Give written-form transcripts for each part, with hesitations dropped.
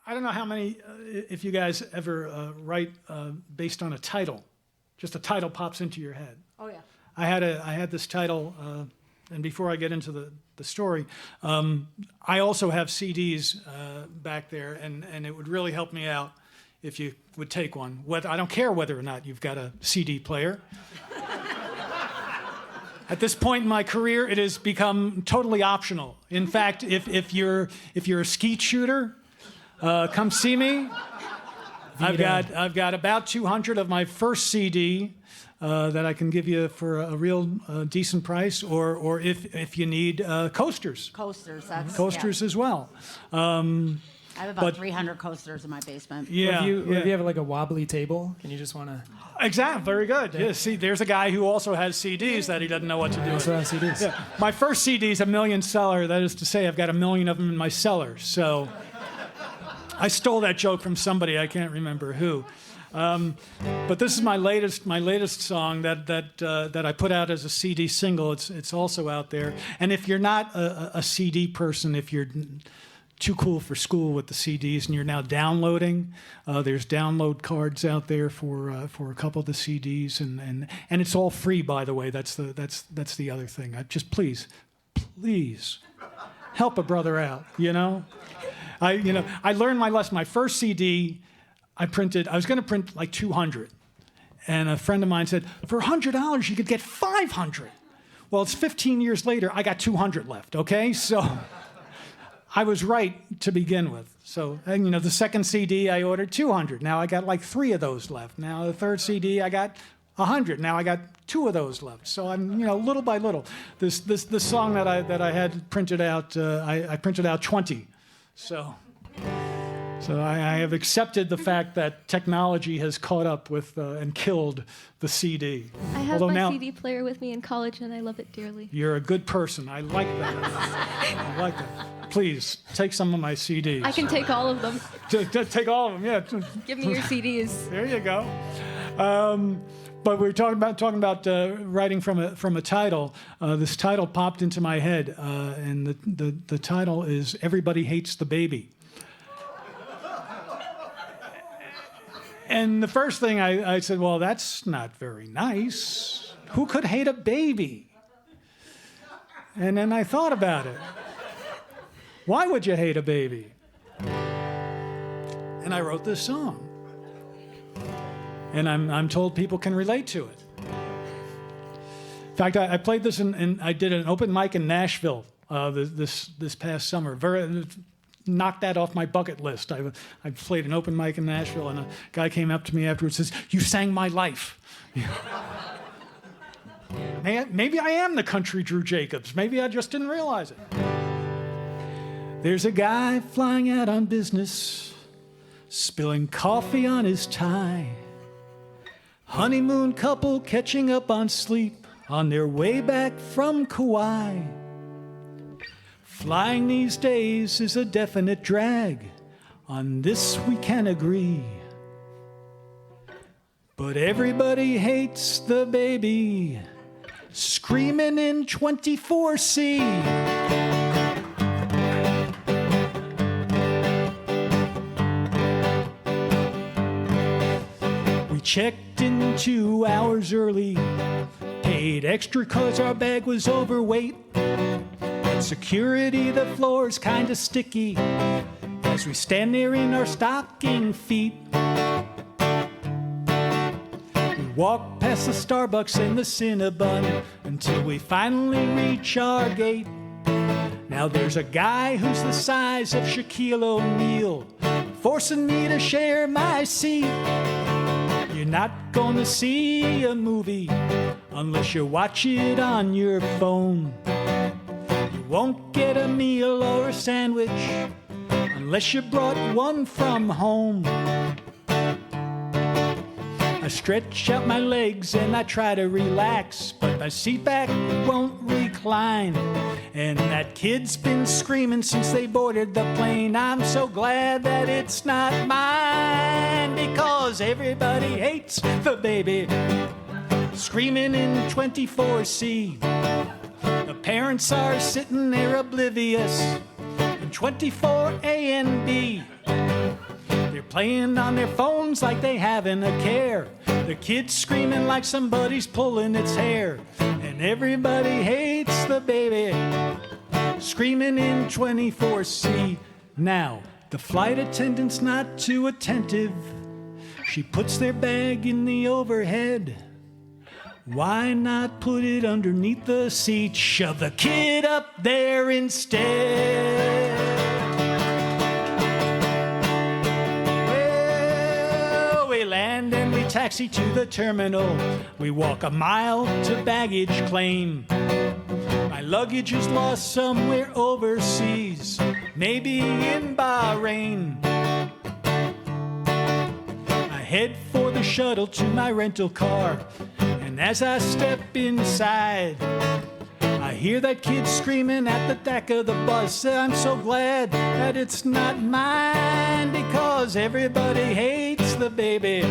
I don't know how many, if you guys ever write based on a title. Just a title pops into your head. Oh, yeah. I had this title, and before I get into the story, I also have CDs back there, and it would really help me out if you would take one. I don't care whether or not you've got a CD player. At this point in my career, it has become totally optional. In fact, if you're a skeet shooter, come see me. I've got about 200 of my first CD that I can give you for a real decent price, or if you need coasters. Coasters as well. I have about 300 coasters in my basement. Yeah. If you have like a wobbly table, can you just want to... Exactly. Very good. Yeah. See, there's a guy who also has CDs that he doesn't know what to do with. CDs. Yeah. My first CD is a million seller. That is to say, I've got 1 million of them in my cellar. So I stole that joke from somebody. I can't remember who. But this is my latest song that I put out as a CD single. It's also out there. And if you're not a CD person, if you're too cool for school with the CDs, and you're now downloading. There's download cards out there for a couple of the CDs, and it's all free, by the way. That's the other thing. Just please help a brother out. I learned my lesson. My first CD, I was going to print like 200, and a friend of mine said, for $100 you could get 500. Well, it's 15 years later. I got 200 left. Okay, so. I was right to begin with. So, and the second CD I ordered 200. Now I got like 3 of those left. Now the third CD I got 100. Now I got 2 of those left. So I'm, little by little. This song that I had printed out, I printed out 20. So I have accepted the fact that technology has caught up with and killed the CD. I have my CD player with me in college, and I love it dearly. You're a good person. I like that. I like that. Please, take some of my CDs. I can take all of them. Take all of them, yeah. Give me your CDs. There you go. But we were talking about writing from a title. This title popped into my head, and the title is "Everybody Hates the Baby." And the first thing I said, well, that's not very nice. Who could hate a baby? And then I thought about it. Why would you hate a baby? And I wrote this song. And I'm told people can relate to it. In fact, I played this and I did an open mic in Nashville this past summer. Knocked that off my bucket list. I played an open mic in Nashville, and a guy came up to me afterwards and says, "You sang my life." Maybe I am the country Drew Jacobs. Maybe I just didn't realize it. There's a guy flying out on business, spilling coffee on his tie. Honeymoon couple catching up on sleep on their way back from Kauai. Flying these days is a definite drag. On this we can agree. But everybody hates the baby screaming in 24C. We checked in 2 hours early, paid extra 'cause our bag was overweight. Security, the floor's kinda sticky as we stand there in our stocking feet. We walk past the Starbucks and the Cinnabon until we finally reach our gate. Now there's a guy who's the size of Shaquille O'Neal, forcing me to share my seat. You're not gonna see a movie unless you watch it on your phone. Won't get a meal or a sandwich unless you brought one from home. I stretch out my legs and I try to relax, but my seat back won't recline. And that kid's been screaming since they boarded the plane. I'm so glad that it's not mine, because everybody hates the baby screaming in 24C. The parents are sitting there oblivious in 24A and B. playing on their phones like they haven't a care. The kid's screaming like somebody's pulling its hair. And everybody hates the baby, screaming in 24C. Now, the flight attendant's not too attentive. She puts their bag in the overhead. Why not put it underneath the seat? Shove the kid up there instead. Well, we land and we taxi to the terminal. We walk a mile to baggage claim. My luggage is lost somewhere overseas, maybe in Bahrain. I head for the shuttle to my rental car, and as I step inside, I hear that kid screaming at the back of the bus. I'm so glad that it's not mine, because everybody hates the baby,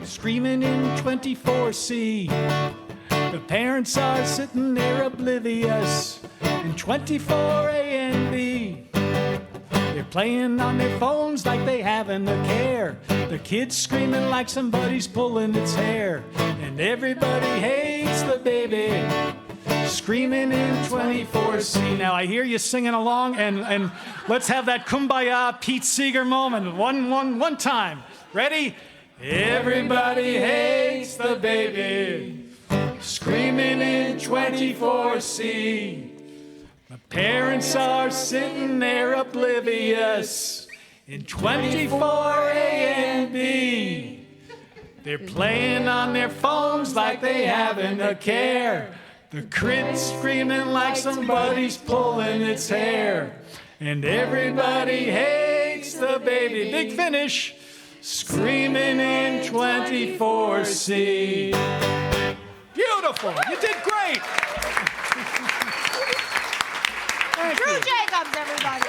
screaming in 24C. The parents are sitting there oblivious in 24A and B. They're playing on their phones like they haven't a care. The kid's screaming like somebody's pulling its hair. And everybody hates the baby, screaming in 24C. Now I hear you singing along, and let's have that Kumbaya Pete Seeger moment. One time. Ready? Everybody hates the baby, screaming in 24C. My parents are sitting there oblivious in 24A and B. They're playing on their phones like they haven't a care. The kid's screaming like somebody's pulling its hair. And everybody hates the baby. Big finish. Screaming in 24C. Beautiful. You did great. Drew Jacobs, everybody.